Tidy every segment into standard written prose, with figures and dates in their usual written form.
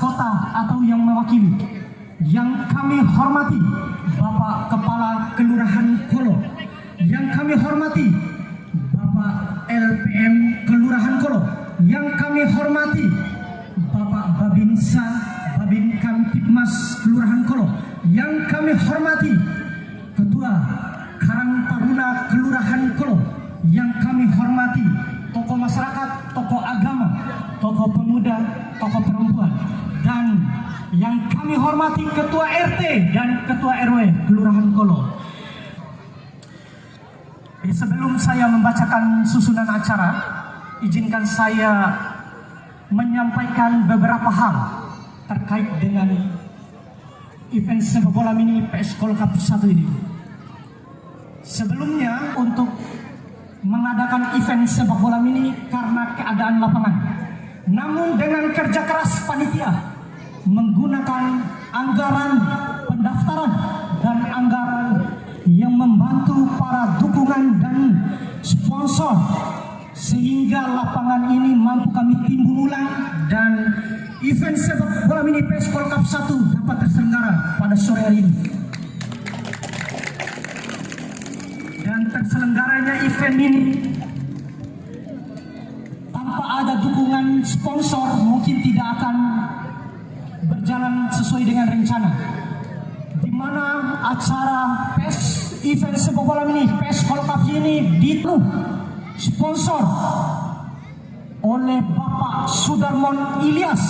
Asakota atau yang mewakili. Yang kami hormati Bapak Kepala Kelurahan Kolo. Yang kami hormati Bapak LPM Kelurahan Kolo. Yang kami hormati Bapak Babinsa, Babin Kamtipmas Kelurahan Kolo. Yang kami hormati Ketua Karang Taruna Kelurahan Kolo. Yang kami hormati tokoh masyarakat, tokoh agama, tokoh pemuda, tokoh perempuan, dan yang kami hormati Ketua RT dan Ketua RW Kelurahan Kolo. Sebelum saya membacakan susunan acara, izinkan saya menyampaikan beberapa hal terkait dengan event sepak bola mini PS Kolo Cup 1 ini. Sebelumnya, untuk mengadakan event sepak bola mini karena keadaan lapangan, namun dengan kerja keras panitia menggunakan anggaran pendaftaran dan anggaran yang membantu para dukungan dan sponsor, sehingga lapangan ini mampu kami timbul ulang dan event sepak bola mini PS Kolo Cup 1 dapat terselenggara pada sore hari ini. Dan terselenggaranya event ini tanpa ada dukungan sponsor mungkin tidak akan berjalan sesuai dengan rencana, di mana acara PES event sepak bola mini PES Kolo Cup ini dituh sponsor oleh Bapak Sudarmon Ilyas.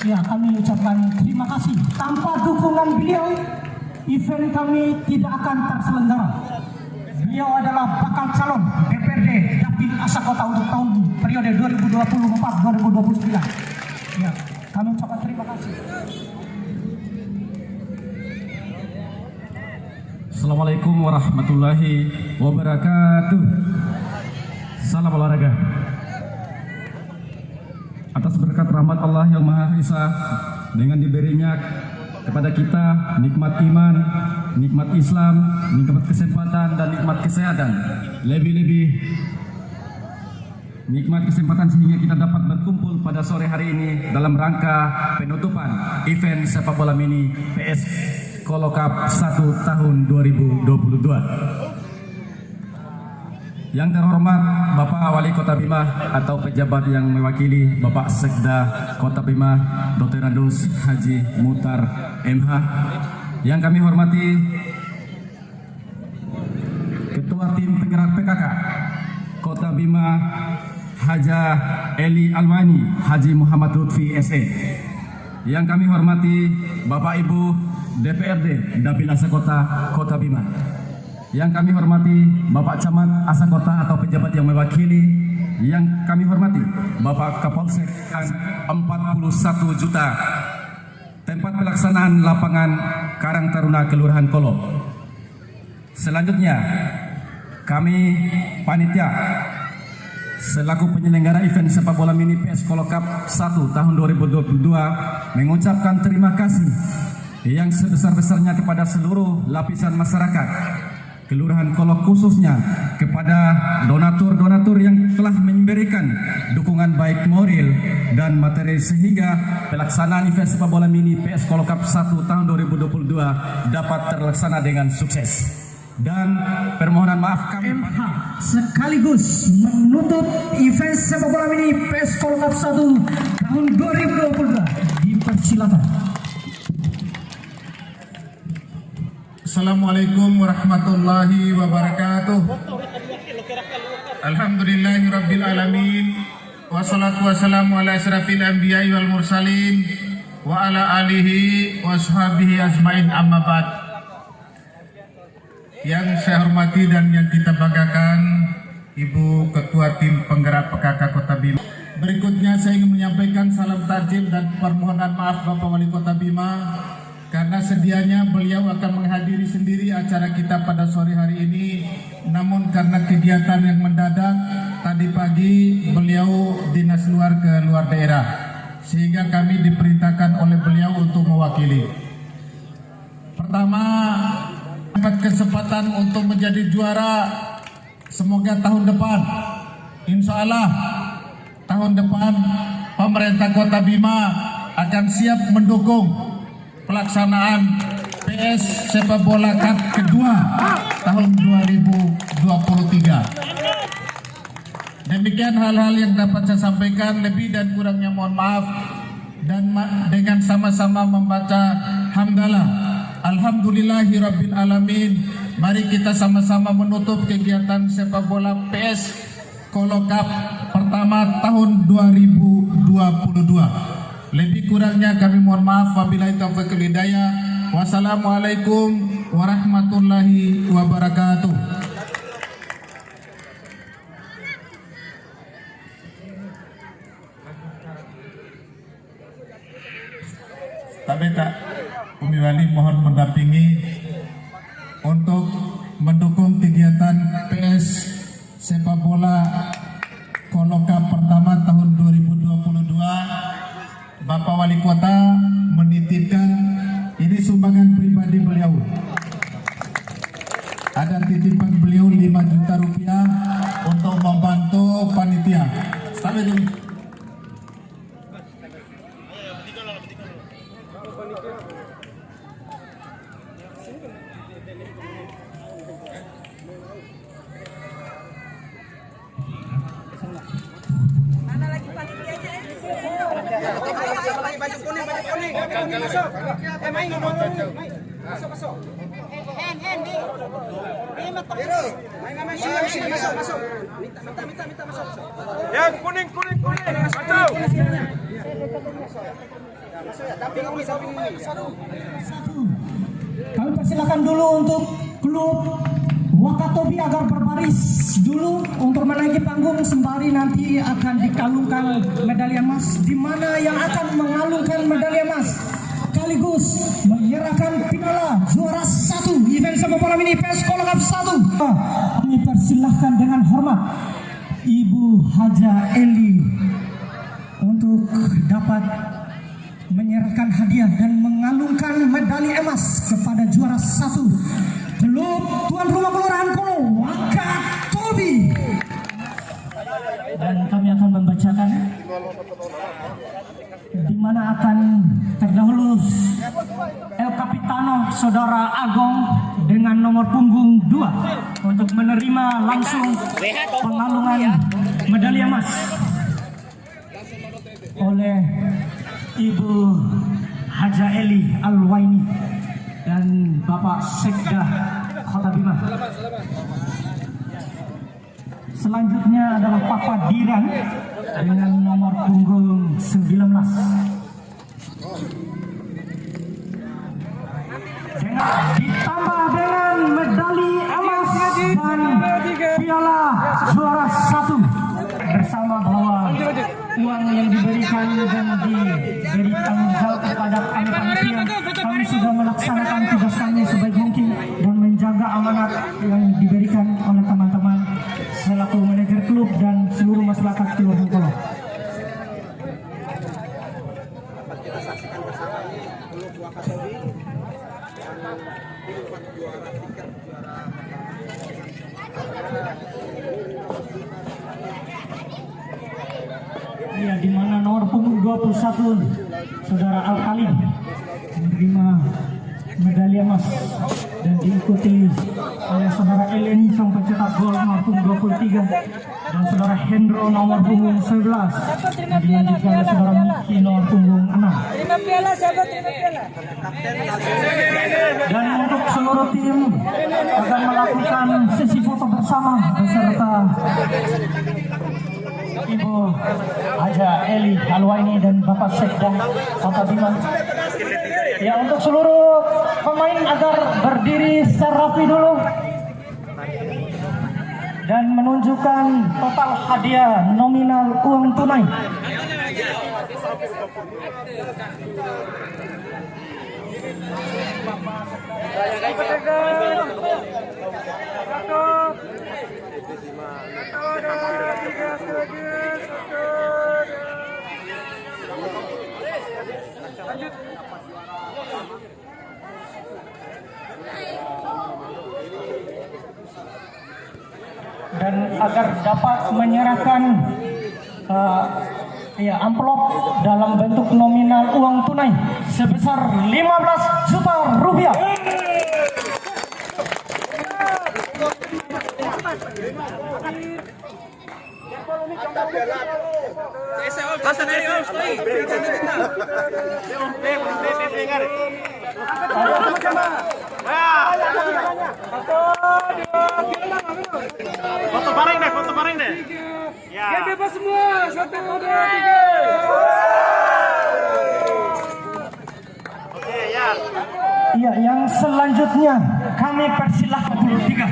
Ya, kami ucapkan terima kasih. Tanpa dukungan beliau, event kami tidak akan terselenggara. Beliau adalah bakal calon DPRD Dapil Asakota untuk tahun periode 2024-2029. Ya, kami ucapkan terima kasih. Assalamualaikum warahmatullahi wabarakatuh. Salam olahraga. Atas berkat rahmat Allah yang Maha Esa, dengan diberinya kepada kita nikmat iman, nikmat Islam, nikmat kesempatan, dan nikmat kesehatan. Lebih-lebih nikmat kesempatan sehingga kita dapat berkumpul pada sore hari ini dalam rangka penutupan event sepak bola mini PS Kolo Cup 1 tahun 2022. Yang terhormat Bapak Wali Kota Bima atau pejabat yang mewakili Bapak Sekda Kota Bima Dr. Randus Haji Mutar MH. Yang kami hormati Ketua Tim Penggerak PKK Kota Bima Haja Eli Alwani Haji Muhammad Lutfi SE. Yang kami hormati Bapak Ibu DPRD Dapil Asakota Kota Bima. Yang kami hormati Bapak Camat Asakota atau pejabat yang mewakili. Yang kami hormati Bapak Kapolsek 41 juta tempat pelaksanaan lapangan Karang Taruna Kelurahan Kolo. Selanjutnya kami panitia selaku penyelenggara event sepak bola mini PS Kolo Cup 1 tahun 2022 mengucapkan terima kasih yang sebesar-besarnya kepada seluruh lapisan masyarakat Kelurahan Kolo, khususnya kepada donatur-donatur yang telah memberikan dukungan baik moral dan materi sehingga pelaksanaan event sepak bola mini PS Kolo Cup 1 tahun 2022 dapat terlaksana dengan sukses. Dan permohonan maaf kami MH sekaligus menutup event sepak bola mini PS Kolo Cup 1 tahun 2022. Dipersilakan. Assalamualaikum warahmatullahi wabarakatuh. Alhamdulillahirabbil alamin. Wassalatu wassalamu ala asyrafil anbiya'i wal mursalin wa ala alihi wa ashabihi ajmain, amma ba'd. Yang saya hormati dan yang kita banggakan Ibu Ketua Tim Penggerak PKK Kota Bima. Berikutnya saya ingin menyampaikan salam takjil dan permohonan maaf Bapak Wali Kota Bima, karena sedianya beliau akan menghadiri sendiri acara kita pada sore hari ini, namun karena kegiatan yang mendadak tadi pagi beliau dinas luar ke luar daerah, sehingga kami diperintahkan oleh beliau untuk mewakili. Pertama, dapat kesempatan untuk menjadi juara, semoga tahun depan, insya Allah tahun depan pemerintah Kota Bima akan siap mendukung pelaksanaan PS Sepak Bola Cup kedua tahun 2023. Demikian hal-hal yang dapat saya sampaikan, lebih dan kurangnya mohon maaf, dan dengan sama-sama membaca hamdalah alhamdulillahirabbil alamin. Mari kita sama-sama menutup kegiatan sepak bola PS Kolo Cup pertama tahun 2022. Lebih kurangnya kami mohon maaf, wabillahi taufiq wal hidayah. Wassalamualaikum warahmatullahi wabarakatuh. Tabeta Umi Wali mohon mendampingi untuk mendukung kegiatan PS Sepak Bola Kolo Cup pertama tahun 2022. Bapak Wali Kota menitipkan, ini sumbangan pribadi beliau. Ada titipan beliau 5 juta rupiah untuk membantu panitia. Sampai dulu. Mana lagi panitianya? Baju kuning. Main ngomong. Masuk. Hen. Ini mata biru. Sini masuk. Minta masuk. Yang kuning. Masuk. Masuk ya, damping ini. Kami persilakan dulu untuk klub Wakatobi agar berbaris dulu untuk menaiki panggung, sembari nanti akan dikalungkan medali emas, di mana yang akan mengalungkan medali emas sekaligus menyerahkan piala juara 1 event sepak bola mini PS Kolo Cup 1. Kami persilahkan dengan hormat Ibu Haja Eli untuk dapat menyerahkan hadiah dan mengalungkan medali emas kepada juara 1 klub tuan rumah Kelurahan Kolo Wakatobi. Dan kami akan membacakan di mana akan terdahulu El Capitano Saudara Agong dengan nomor punggung 2 untuk menerima langsung pengalungan medali emas oleh Ibu Haja Eli Alwaini dan Bapak Sekda Kota Bima. Selanjutnya adalah Papa Diran dengan nomor punggung 19. Ditambah dengan medali emas dan piala juara 1, bersama bahwa uang yang diberikan dan diberi tanggung jawab kepada panitia. Kami sudah melaksanakan tugas kami sebaik mungkin dan menjaga amanat yang diberikan oleh teman-teman selaku manajer klub dan seluruh masyarakat Kelurahan Kolo. Kita saksikan bersama klub Wakatobi yang juara tiket juara. Iya, di mana nomor punggung 21 Saudara Al-Khalid menerima medali emas dan diikuti oleh Saudara Eleni sang pencetak gol nomor punggung 23 dan Saudara Hendro nomor punggung 11 dan dilanjutkan oleh Saudara Miki nomor punggung 6. Terima piala, sahabat, terima piala. Dan untuk seluruh tim akan melakukan sesi foto bersama beserta Ibu Haja Eli Alwaini dan Bapak Sekda Kota Bima. Ya, untuk seluruh pemain agar berdiri secara rapi dulu dan menunjukkan total hadiah nominal uang tunai. Dan agar dapat menyerahkan Ya, amplop dalam bentuk nominal uang tunai sebesar 15 juta rupiah. Foto bareng deh. Ya. Bebas semua. 1, 2, 3. Oke, ya. Iya, yang selanjutnya kami persilahkan 3.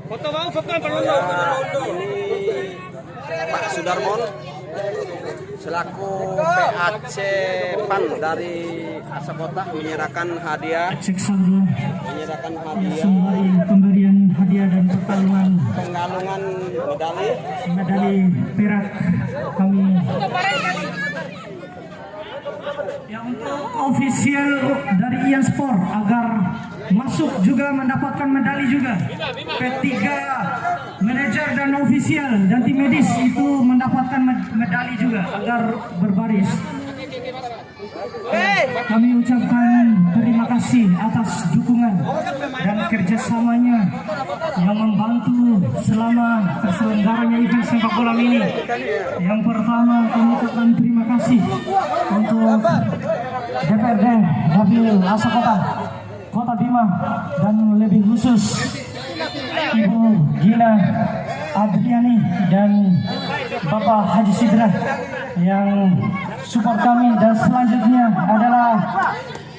Foto bang, foto Pak Sudarmon selaku PAC PAN dari Asakota menyerahkan hadiah Pemberian hadiah dan pertarungan penggalungan medali perak kami. Ya, untuk ofisial dari Ian Sport agar masuk juga mendapatkan medali juga. P3 manajer dan ofisial dan tim medis itu mendapatkan medali juga agar berbaris. Kami ucapkan terima kasih atas dukungan dan kerjasamanya yang membantu selama terselenggaranya event sepak bola ini. Yang pertama, kami ucapkan terima kasih untuk DPRD Dapil Asakota Kota Bima dan lebih khusus Ibu Gina Adriani dan Bapak Haji Sidra yang support kami. Dan selanjutnya adalah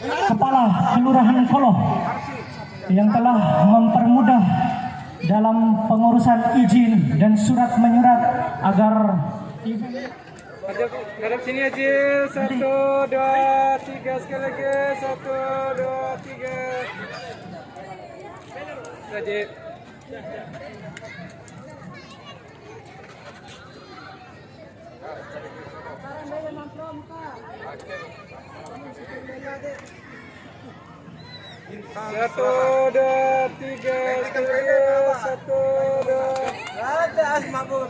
Kepala Kelurahan Kolo yang telah mempermudah dalam pengurusan izin dan surat menyurat agar Hadap sini aja. 1, 2, 3 sekali lagi. 1, 2, 3. Saja. Satu, dua, tiga, satu, dua. Ada mabuk.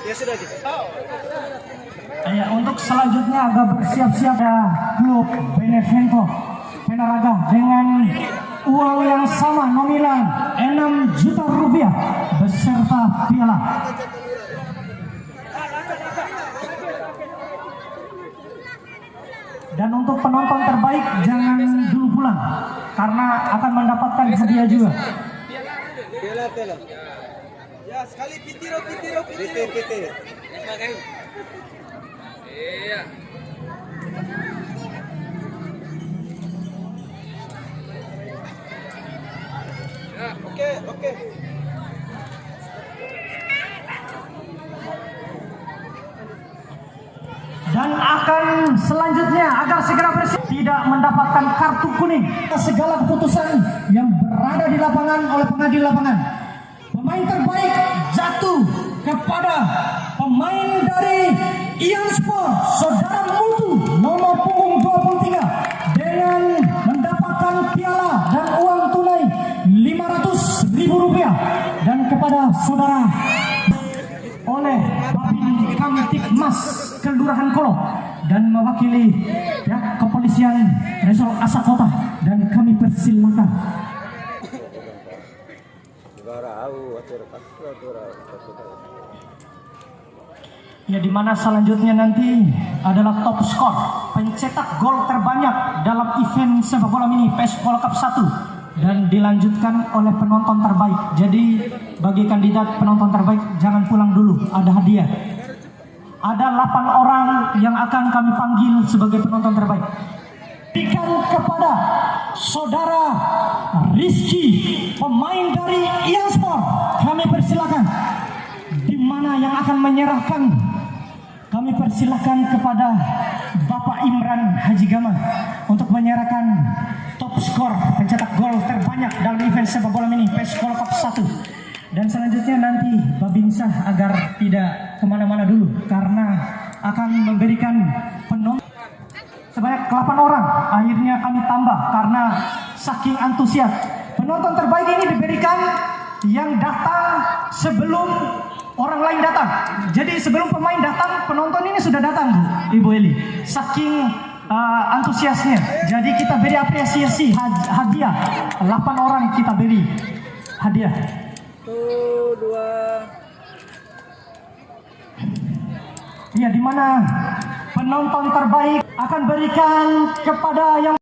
Ya sudah gitu. Ya, untuk selanjutnya agak bersiap-siap ya klub Benevento Penaraga dengan uang yang sama nominal 6 juta rupiah beserta piala. Dan untuk penonton terbaik jangan dulu pulang karena akan mendapatkan hadiah juga. Piala. Ya, sekali pitiro. Pitir. Iya. Ya, oke. Dan akan selanjutnya agar segera bersiap tidak mendapatkan kartu kuning segala keputusan yang berada di lapangan oleh pengadil lapangan. Pemain terbaik jatuh kepada pemain dari Ian Sport, Saudara Mutu nomor punggung 23 dengan mendapatkan piala dan uang tunai 500.000 rupiah. Dan kepada saudara oleh Babin Kamtibmas Kelurahan Kolo dan mewakili pihak kepolisian Resor Asakota, dan kami persilakan. Ya, di mana selanjutnya nanti adalah top skor pencetak gol terbanyak dalam event sepak bola mini PES World Cup 1 dan dilanjutkan oleh penonton terbaik. Jadi bagi kandidat penonton terbaik jangan pulang dulu, ada hadiah. Ada 8 orang yang akan kami panggil sebagai penonton terbaik. Berikan kepada saudara Rizky, pemain dari Ian Sport. Kami persilakan, di mana yang akan menyerahkan kami persilakan kepada Bapak Imran Haji Gama untuk menyerahkan top skor pencetak gol terbanyak dalam event sepak bola mini PES Gold Cup 1. Dan selanjutnya nanti Babinsa agar tidak kemana-mana dulu karena akan memberikan penonton sebanyak 8 orang. Akhirnya kami tambah karena saking antusias. Penonton terbaik ini diberikan yang datang sebelum orang lain datang. Jadi sebelum pemain datang, penonton ini sudah datang, Bu, Ibu Eli. Saking antusiasnya. Jadi kita beri apresiasi hadiah. 8 orang kita beri hadiah. 1, 2. Ya, di mana penonton terbaik akan berikan kepada yang